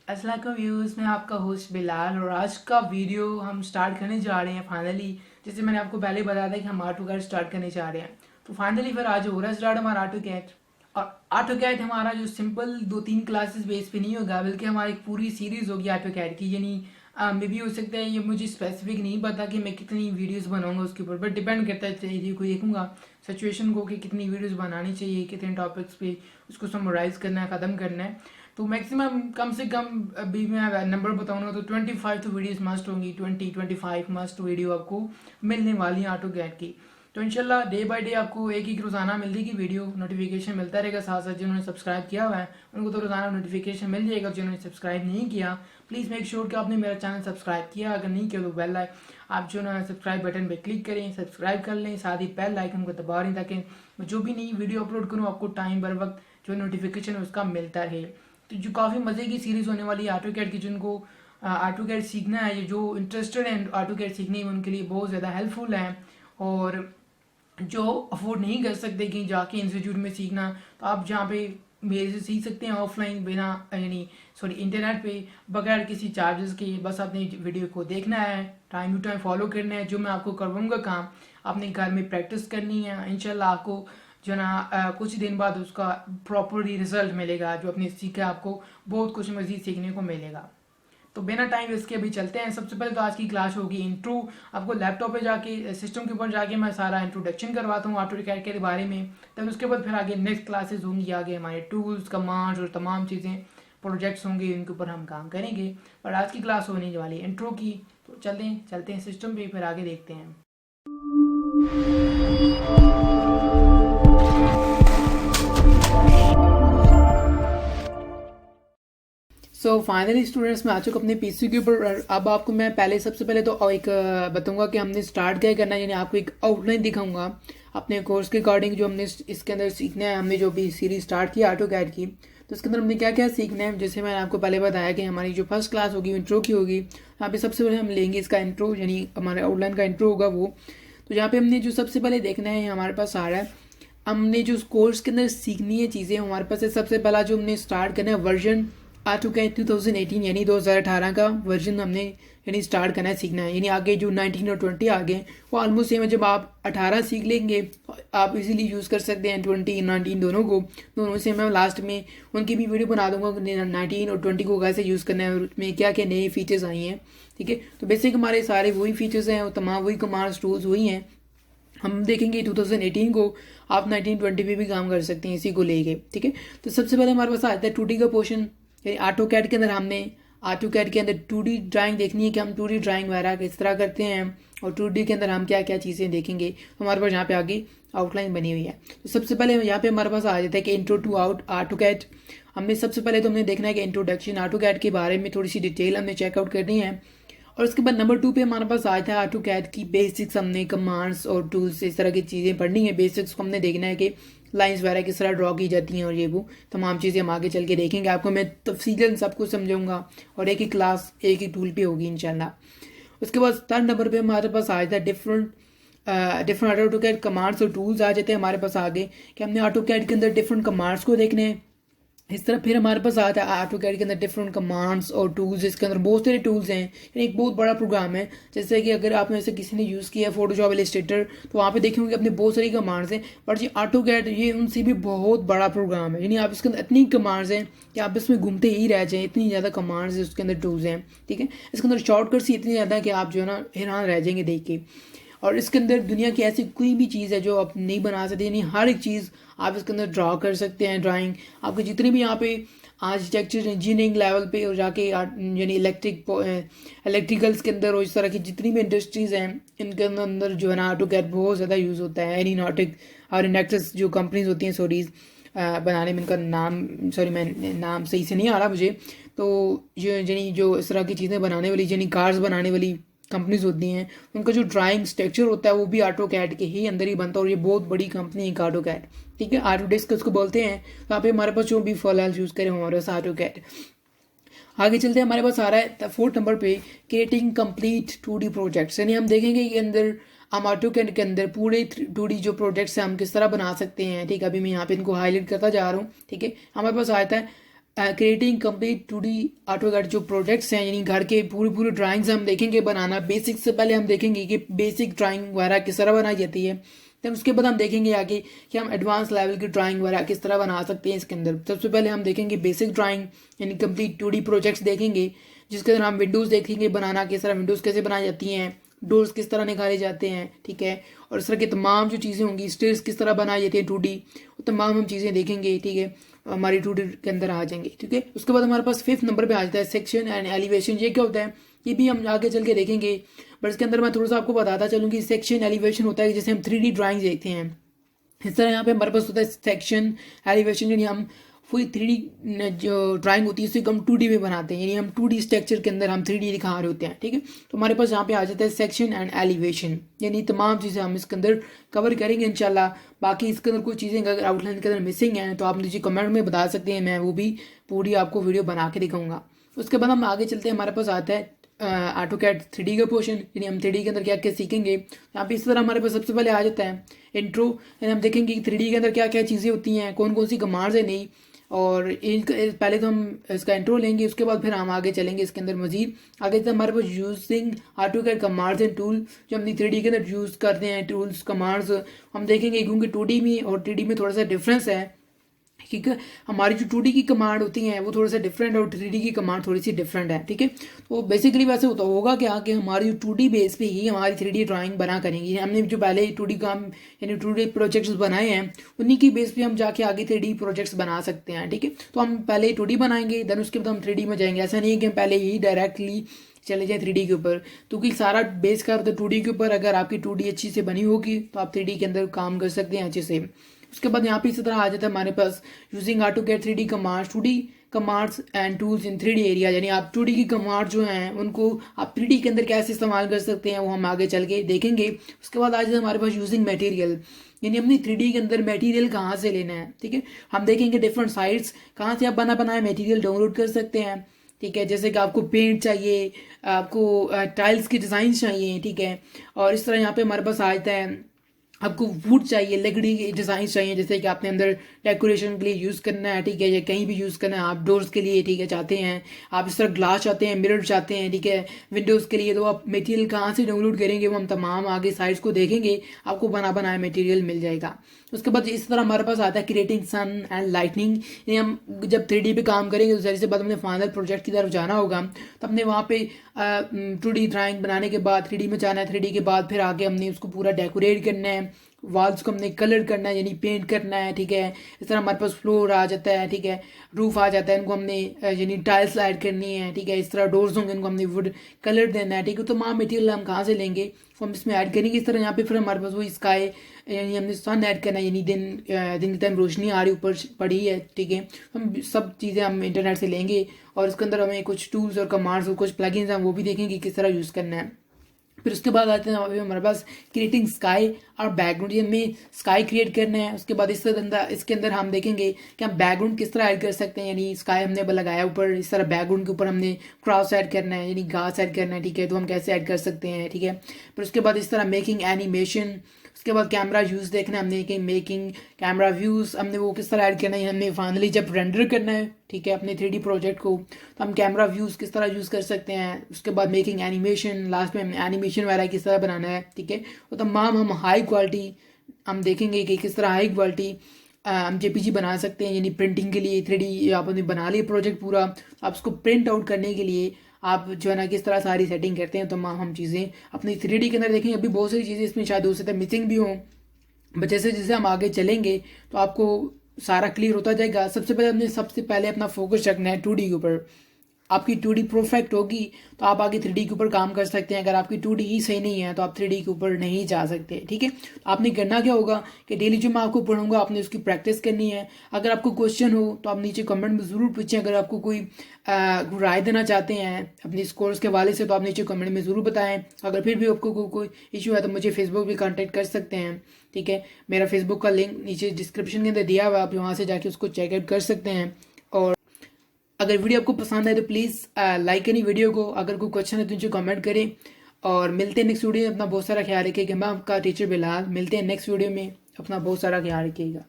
अस्सलाम वालेकुम व्यूज़, मैं आपका होस्ट बिलाल और आज का वीडियो हम स्टार्ट करने जा रहे हैं फाइनली। जैसे मैंने आपको पहले बताया था कि हम आटो कैट स्टार्ट करने जा रहे हैं, तो फाइनली फिर आज हो रहा है स्टार्ट हमारा आटो कैट। और आटो कैट हमारा जो सिंपल 2-3 क्लासेस बेस पे नहीं होगा, बल्कि हमारी एक पूरी सीरीज़ होगी आटो कैट की। यानी मे भी हो सकता है, ये मुझे स्पेसिफिक नहीं पता कि मैं कितनी वीडियोस बनाऊंगा उसके ऊपर, बट डिपेंड करता है चीज़ को देखूंगा सिचुएशन को कि कितनी वीडियोस बनानी चाहिए, कितने टॉपिक्स पे उसको समराइज़ करना है, ख़त्म करना है। तो मैक्सिमम कम से कम अभी मैं नंबर बताऊंगा तो 25 तो वीडियोस मस्ट होंगी। 20-25 मस्ट वीडियो आपको मिलने वाली है ऑटो कैड की। तो इंशाल्लाह डे बाय डे आपको एक एक रोज़ाना मिल जाएगी वीडियो, नोटिफिकेशन मिलता रहेगा। साथ साथ जिन्होंने सब्सक्राइब किया हुआ है उनको तो रोज़ाना नोटिफिकेशन मिल जाएगा। जिन्होंने सब्सक्राइब नहीं किया प्लीज़ मेक श्योर कि आपने मेरा चैनल सब्सक्राइब किया। अगर नहीं किया तो बेल आइक आप जो ना सब्सक्राइब बटन पर क्लिक करें, सब्सक्राइब कर लें, साथ ही बेल आइकन को दबा लें ताकि मैं जो भी नई वीडियो अपलोड करूँ आपको टाइम बर वक्त जो नोटिफिकेशन है उसका मिलता रहे। तो जो काफ़ी मज़े की सीरीज़ होने वाली है ऑटो कैड की, जिनको ऑटो कैड सीखना है, ये जो इंटरेस्टेड हैं ऑटो कैड सीखने में, उनके लिए बहुत ज़्यादा हेल्पफुल है। और जो अफोर्ड नहीं कर सकते कहीं जाके इंस्टीट्यूट में सीखना, तो आप जहाँ पे मेरे से सीख सकते हैं ऑफलाइन, बिना यानी सॉरी इंटरनेट पे, बगैर किसी चार्जेस के। बस आपने वीडियो को देखना है, टाइम टू टाइम फॉलो करना है, जो मैं आपको करवाऊँगा काम आपने घर में प्रैक्टिस करनी है। इंशाल्लाह आपको जो ना कुछ दिन बाद उसका प्रॉपरली रिजल्ट मिलेगा। जो आपने सीखा आपको बहुत कुछ मज़ीद सीखने को मिलेगा। तो बिना टाइम वेस्ट के अभी चलते हैं। सबसे पहले तो आज की क्लास होगी इंट्रो। आपको लैपटॉप पे जाके सिस्टम के ऊपर जाके मैं सारा इंट्रोडक्शन करवाता हूँ ऑटो कैड के बारे में। तब उसके बाद फिर आगे नेक्स्ट क्लासेस होंगी, आगे हमारे टूल्स, कमांड्स और तमाम चीज़ें, प्रोजेक्ट्स होंगे, उनके ऊपर हम काम करेंगे। पर आज की क्लास होने वाली है इंट्रो की। तो चलते हैं सिस्टम पे, फिर आगे देखते हैं। सो फाइनली स्टूडेंट्स, मैं आ चुका अपने पीसी के ऊपर। अब आपको मैं पहले सबसे पहले तो एक बताऊंगा कि हमने स्टार्ट क्या करना है। यानी आपको एक आउटलाइन दिखाऊंगा अपने कोर्स के अकॉर्डिंग, जो हमने इसके अंदर सीखना है। हमने जो भी सीरीज स्टार्ट की ऑटो कैड की, तो इसके अंदर हमने क्या क्या सीखना है। जैसे मैंने आपको पहले बताया कि हमारी जो फर्स्ट क्लास होगी इंट्रो की होगी। यहाँ पे सबसे पहले हम लेंगे इसका इंट्रो, यानी हमारे आउटलाइन का इंट्रो होगा वो। तो यहाँ पे हमने जो सबसे पहले देखना है, हमारे पास आ रहा है, हमने जो कोर्स के अंदर सीखनी है चीज़ें हमारे पास है। सबसे पहला जो हमने स्टार्ट करना है वर्जन आ चुका है 2018, यानी 2018 का वर्जन हमने यानी स्टार्ट करना है, सीखना है। यानी आगे जो 19 और 20 आ गए वो ऑलमोस्ट सेम है। जब आप 18 सीख लेंगे आप इजीली यूज़ कर सकते हैं 20, 19 दोनों को, दोनों सेम है। लास्ट में उनकी भी वीडियो बना दूंगा 19 और 20 को कैसे यूज़ करना है और उसमें क्या क्या नए फीचर्स आई हैं। ठीक है, तो बेसिक हमारे सारे वही फीचर्स हैं और तमाम वही कमांड्स टूल्स वही हैं। हम देखेंगे 2018 को, आप 1920 पे भी काम कर सकते हैं इसी को लेके। ठीक है, तो सबसे पहले हमारे पास आता है 2D का पोर्शन। यानी ऑटो कैड के अंदर हमने ऑटो कैड के अंदर 2D ड्राइंग देखनी है कि हम 2D ड्राइंग वगैरह किस तरह करते हैं, और 2D के अंदर हम क्या क्या चीज़ें देखेंगे। हमारे पास यहाँ पे आगे आउटलाइन बनी हुई है। तो सबसे पहले यहाँ पे हमारे पास आ जाता है कि इंट्रो टू ऑटो कैड। हमने सबसे पहले तो हमने देखना है कि इंट्रोडक्शन ऑटो कैड के बारे में थोड़ी सी डिटेल हमने चेकआउट करनी है। और उसके बाद नंबर 2 पे हमारे पास आया था ऑटो कैड की बेसिक्स। हमने कमांड्स और टूल्स इस तरह की चीज़ें पढ़नी है। बेसिक्स को हमने देखना है कि लाइंस वगैरह किस तरह ड्रॉ की जाती हैं, और ये वो तमाम चीज़ें हम आगे चल के देखेंगे। आपको मैं तफसीलन सब कुछ समझाऊंगा और एक ही क्लास एक ही टूल पे होगी इंशाल्लाह। उसके बाद 3rd नंबर पे हमारे पास आया था डिफरेंट ऑटो कैड कमांड्स और टूल्स आ जाते हैं हमारे पास आगे, कि हमने ऑटो कैड के अंदर डिफरेंट कमांड्स को देखने हैं। इस तरह फिर हमारे पास आता है ऑटो कैड के अंदर डिफरेंट कमांड्स और टूल्स। इसके अंदर बहुत सारे टूल्स हैं, यानी एक बहुत बड़ा प्रोग्राम है। जैसे कि अगर आपने ऐसे किसी ने यूज़ किया है फोटोशॉप इलस्ट्रेटर, तो वहाँ पे देखेंगे अपने बहुत सारी कमांड्स हैं। बट ये ऑटो कैड ये उनसे भी बहुत बड़ा प्रोग्राम है। यानी आप इसके अंदर इतनी कमांड्स हैं कि आप इसमें घूमते ही रह जाएँ, इतनी ज़्यादा कमांड्स है उसके अंदर, टूल्स हैं। ठीक है, इसके अंदर शॉर्टकट्स ही इतनी ज़्यादा कि आप जो है ना हैरान रह जाएंगे देख के। और इसके अंदर दुनिया की ऐसी कोई भी चीज़ है जो आप नहीं बना सकते, यानी हर एक चीज़ आप इसके अंदर ड्रॉ कर सकते हैं। ड्राइंग आपके जितने भी यहाँ पे आर्किटेक्चर इंजीनियरिंग लेवल पे और जाके यानी इलेक्ट्रिकल्स के अंदर और इस तरह की जितनी भी इंडस्ट्रीज़ हैं, इनके अंदर जो है ना ऑटो कैड बहुत ज़्यादा यूज़ होता है। एनीनॉटिक और इनेक्ट्रस जो कंपनीज होती हैं सॉरीज बनाने में, इनका नाम सॉरी मैं नाम सही से नहीं आ रहा मुझे। तो यानी जो इस तरह की चीज़ें बनाने वाली, यानी कार्स बनाने वाली कंपनीज होती हैं, उनका जो ड्राइंग स्ट्रक्चर होता है वो भी ऑटो कैड के ही अंदर ही बनता है। और ये बहुत बड़ी कंपनी है ऑटो कैड। ठीक है, ऑटो डेस्क उसको बोलते हैं। यहाँ पे हमारे पास जो भी फिलहाल यूज़ करें हमारे पास ऑटो कैड। आगे चलते हैं, हमारे पास आ रहा है 4th नंबर पे क्रिएटिंग कंप्लीट 2D प्रोजेक्ट्स। यानी हम देखेंगे कि अंदर हम ऑटो कैड के अंदर पूरे 2D जो प्रोजेक्ट्स हैं हम किस तरह बना सकते हैं। ठीक है, अभी मैं यहाँ पे इनको हाईलाइट करता जा रहा हूँ। ठीक है, हमारे पास आता है क्रिएटिंग कंप्लीट 2D AutoCAD जो प्रोजेक्ट्स हैं, यानी घर के पूरी पूरी ड्राइंग्स हम देखेंगे बनाना। बेसिक से पहले हम देखेंगे कि बेसिक ड्राइंग वगैरह किस तरह बनाई जाती है। देन उसके बाद हम देखेंगे आगे कि हम एडवांस लेवल की ड्राइंग वगैरह किस तरह बना सकते हैं इसके अंदर। सबसे पहले हम देखेंगे बेसिक ड्राइंग यानी कंप्लीट 2D प्रोजेक्ट्स देखेंगे, जिसके अंदर हम विंडोज़ देखेंगे बनाना, किस तरह विंडोज़ कैसे बनाई जाती हैं, डोर्स किस तरह निकाले जाते हैं, ठीक है। और इस तरह की तमाम जो चीज़ें होंगी, स्टेयर्स किस तरह बनाई जाती है 2D, वो तमाम हम चीज़ें देखेंगे, ठीक है। हमारी 2D के अंदर आ जाएंगे, ठीक है। उसके बाद हमारे पास 5th नंबर पे आ जाता है सेक्शन एंड एलिवेशन। ये क्या होता है ये भी हम आगे चल के देखेंगे, बट इसके अंदर मैं थोड़ा सा आपको बताता चलूँ कि सेक्शन एलिवेशन होता है जैसे हम 3D ड्राइंग देखते हैं, इस तरह यहाँ पे हमारे पास होता है सेक्शन एलिवेशन, यानी हम पूरी 3D जो ड्राइंग होती है उसे हम 2D में बनाते हैं, यानी हम 2D स्ट्रक्चर के अंदर हम 3D दिखा रहे होते हैं, ठीक है। तो हमारे पास यहाँ पे आ जाता है सेक्शन एंड एलिवेशन, यानी तमाम चीज़ें हम इसके अंदर कवर करेंगे इंशाल्लाह। बाकी इसके अंदर कोई चीज़ें अगर आउटलाइन के अंदर मिसिंग हैं तो आप मुझे कमेंट में बता सकते हैं, मैं वो भी पूरी आपको वीडियो बना के दिखाऊंगा। उसके बाद हम आगे चलते हैं, हमारे पास आता है AutoCAD 3D का पोर्शन, यानी हम 3D के अंदर क्या क्या सीखेंगे। यहाँ पे इस तरह हमारे पास सबसे पहले आ जाता है इंट्रो, यानी हम देखेंगे कि 3D के अंदर क्या क्या चीज़ें होती हैं, कौन कौन सी कमांड्स है नहीं, और पहले तो हम इसका इंट्रो लेंगे, उसके बाद फिर हम आगे चलेंगे इसके अंदर मजीद आगे। तो हमारे पास using AutoCAD commands and tool, जो हम 3D के अंदर यूज़ करते हैं टूल्स कमांड्स हम देखेंगे, क्योंकि 2D में और 3D में थोड़ा सा डिफरेंस है, ठीक है। हमारी जो 2D की कमांड होती हैं वो थोड़ा सा डिफरेंट है और 3D की कमांड थोड़ी सी डिफरेंट है, ठीक है। तो बेसिकली वैसे होता होगा क्या कि हमारी जो 2D बेस पे ही हमारी 3D ड्राइंग बना करेंगे। हमने जो पहले 2D काम यानी 2D प्रोजेक्ट्स बनाए हैं उन्हीं की बेस पे हम जाके आगे 3D प्रोजेक्ट्स बना सकते हैं, ठीक है। तो हम पहले 2D बनाएंगे, देन उसके बाद हम 3D में जाएंगे। ऐसा नहीं है कि हम पहले ही डायरेक्टली चले जाए 3D के ऊपर, क्योंकि सारा बेस का 2D के ऊपर। अगर आपकी 2D अच्छी से बनी होगी तो आप 3D के अंदर काम कर सकते हैं अच्छे से। उसके बाद यहाँ पे इसी तरह आ जाता है हमारे पास using AutoCAD 3D commands, 2D commands and tools in 3D area, यानी आप 2D की कमांड जो हैं उनको आप 3D के अंदर कैसे इस्तेमाल कर सकते हैं वो हम आगे चल के देखेंगे। उसके बाद आ जाता है हमारे पास यूजिंग मटेरियल, यानी हमने 3D के अंदर मटेरियल कहाँ से लेना है, ठीक है। हम देखेंगे डिफरेंट साइट्स कहाँ से आप बना बनाया मटेरियल डाउनलोड कर सकते हैं, ठीक है। जैसे कि आपको पेंट चाहिए, आपको टाइल्स की डिज़ाइन चाहिए, ठीक है। और इस तरह यहाँ पे हमारे पास आ जाता है आपको वुड चाहिए, लकड़ी के डिज़ाइन चाहिए, जैसे कि आपने अंदर डेकोरेशन के लिए यूज़ करना है, ठीक है, या कहीं भी यूज़ करना है आप डोर्स के लिए, ठीक है, चाहते हैं आप इस तरह ग्लास चाहते हैं, मिरर चाहते हैं, ठीक है, विंडोज़ के लिए। तो आप मटेरियल कहाँ से डाउनलोड करेंगे वो हम तमाम आगे साइट्स को देखेंगे, आपको बना बनाया मटेरियल मिल जाएगा। उसके बाद इस तरह हमारे पास आता है क्रिएटिंग सन एंड लाइटनिंग, यानी हम जब 3D पे काम करेंगे तो जैसे से बाद हमने फाइनल प्रोजेक्ट की तरफ जाना होगा, तो हमने वहाँ पे 2D ड्राइंग बनाने के बाद 3D में जाना है, 3D के बाद फिर आगे हमने उसको पूरा डेकोरेट करना है, वॉल्स को हमने कलर करना है यानी पेंट करना है, ठीक है। इस तरह हमारे पास फ्लोर आ जाता है, ठीक है, रूफ आ जाता है, इनको हमने यानी टाइल्स ऐड करनी है, ठीक है। इस तरह डोर्स होंगे, इनको हमने वुड कलर देना है, ठीक है। तो तमाम मटेरियल हम कहाँ से लेंगे तो हम इसमें ऐड करेंगे इस तरह। यहाँ पे फिर हमारे पास वो स्काई यानी हमने सन ऐड करना है, यानी दिन के टाइम रोशनी आ रही ऊपर पड़ी है, ठीक है। हम सब चीज़ें हम इंटरनेट से लेंगे और इसके अंदर हमें कुछ टूल्स और कमांड्स और कुछ प्लगइन्स हैं वो भी देखेंगे किस तरह यूज़ करना है। फिर उसके बाद आते हैं हमारे पास क्रिएटिंग स्काई और बैकग्राउंड, ये हमें स्काई क्रिएट करना है। उसके बाद इसके अंदर हम देखेंगे कि हम बैकग्राउंड किस तरह ऐड कर सकते हैं, यानी स्काई हमने लगाया ऊपर, इस तरह बैकग्राउंड के ऊपर हमने क्रॉस ऐड करना है यानी घास ऐड करना है, ठीक है। तो हम कैसे ऐड कर सकते हैं, ठीक है। फिर उसके बाद इस तरह मेकिंग एनिमेशन, उसके बाद कैमरा व्यूज़ देखना है हमने कि मेकिंग कैमरा व्यूज़ हमने वो किस तरह ऐड करना है, हमने फाइनली जब रेंडर करना है, ठीक है, अपने 3D प्रोजेक्ट को, तो हम कैमरा व्यूज़ किस तरह यूज़ कर सकते हैं। उसके बाद मेकिंग एनिमेशन, लास्ट में हमने एनिमेशन वगैरह किस तरह बनाना है, ठीक है। तो तमाम हम हाई क्वालिटी हम देखेंगे कि किस तरह हाई क्वालिटी हम JPG बना सकते हैं, यानी प्रिंटिंग के लिए 3D आपने बना लिया प्रोजेक्ट पूरा, आप उसको प्रिंट आउट करने के लिए आप जो है ना किस तरह सारी सेटिंग करते हैं। तो हम चीज़ें अपनी 3D के अंदर देखेंगे। अभी बहुत सारी चीज़ें इसमें शायद हो सकता है मिसिंग भी हों, बट जैसे जैसे हम आगे चलेंगे तो आपको सारा क्लियर होता जाएगा। सबसे पहले अपना फोकस रखना है 2D के ऊपर। आपकी 2D परफेक्ट होगी तो आप आगे 3D के ऊपर काम कर सकते हैं। अगर आपकी 2D ही सही नहीं है तो आप 3D के ऊपर नहीं जा सकते, ठीक है। आपने करना क्या होगा कि डेली जो मैं आपको पढ़ूंगा आपने उसकी प्रैक्टिस करनी है। अगर आपको क्वेश्चन हो तो आप नीचे कमेंट में ज़रूर पूछें। अगर आपको कोई राय देना चाहते हैं अपने इस कोर्स के हवाले से तो आप नीचे कमेंट में ज़रूर बताएं। अगर फिर भी आपको कोई इशू है तो मुझे फेसबुक भी कॉन्टेक्ट कर सकते हैं, ठीक है। मेरा फेसबुक का लिंक नीचे डिस्क्रिप्शन के अंदर दिया हुआ है, आप वहाँ से जाके उसको चेकआउट कर सकते हैं। और अगर वीडियो आपको पसंद आए तो प्लीज़ लाइक करें वीडियो को। अगर कोई क्वेश्चन है तो नीचे कमेंट करें। और मिलते हैं नेक्स्ट वीडियो में। अपना बहुत सारा ख्याल रखिएगा। मैं आपका टीचर बिलाल, मिलते हैं नेक्स्ट वीडियो में। अपना बहुत सारा ख्याल रखिएगा।